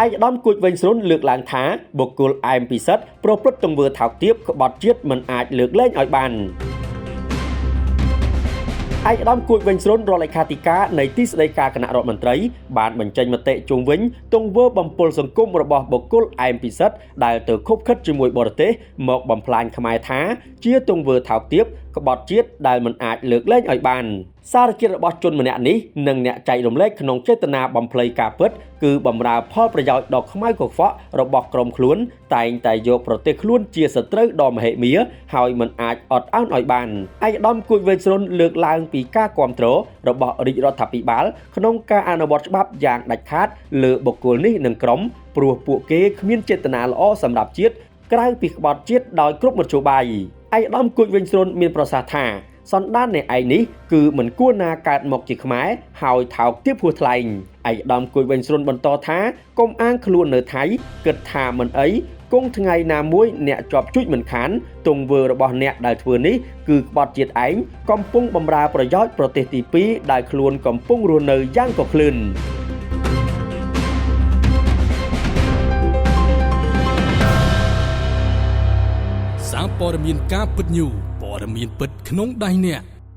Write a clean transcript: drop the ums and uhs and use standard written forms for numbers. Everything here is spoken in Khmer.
ឯកឧត្តមគួចវិញស្រុនលើកឡើងថាបុគ្គលឯមពិសិដ្ឋប្រព្រឹត្តទង្វើថោកទាបក្បត់ជាតិមិនអាចលើកលែងឲ្យបានឯកឧត្តមគួចវិញស្រុនរដ្ឋលេខាធិការនៃទីស្តីការគណៈរដ្ឋមន្ត្រីបានបញ្ចេញមតិជុំវិញទង្វើបំពុលសង្គមរបស់បុគ្គលឯមពិសិដ្ឋដែលទៅខុបខិតជាមួយបរទេសមកបំផ្លាញខ្មែរថាជាទង្វើថោកទាបក្បត់ជាតិដែលមិនអាចលើកលែងឲ្យបានសារជាតិរបស់ជនម្នាក់នេះនិងអ្នកចែករំលែកក្នុងចេតនាបំភ្លៃការពិតគឺបម្រើផលប្រយោជន៍ដ៏ខ្មៅកខ្វក់របស់ក្រុមខ្លួនតែងតែយកប្រទេសខ្លួនជាសត្រូវដ៏មហិមាហើយមិនអាចអត់ឱនឲ្យបានឯកឧត្តមគួចវិញស្រុនលើកឡើងពីការគាំទ្ររបស់រាជរដ្ឋាភិបាលក្នុងការអនុវត្តច្បាប់យ៉ាងដាច់ខាតលើបុគ្គលនេះនិងក្រុមព្រោះពួកគេគ្មានចេតនាល្អសម្រាប់ជាតិក្រៅពីក្បត់ជាតិដោយគ្រប់មធ្យោបាយឯកឧត្តមគួចវិញស្រុនមានប្រសាសន៍ថាសន្តានអ្នកឯងនេះគឺមិនគួរណាកើតមកជាខ្មែរហើយថោកទាបហួសថ្លែងឯកឧត្តមគួចវិញស្រុនបន្តថាកុំអាងខ្លួននៅថៃគិតថាមិនអីគង់ថ្ងៃណាមួយអ្នកជាប់ជួចមិនខានទង្វើរបស់អ្នកដែលធ្វើនេះគឺក្បត់ជាតិឯងកំពុងបម្រើប្រយោជន៍ប្រទេសទី2ដែលខ្លួនកំពុងរស់នៅយ៉ាងកក្លឿនសារព័ត៌មានការពិតញូព័ត៌មានពិតក្នុងដៃអ្នក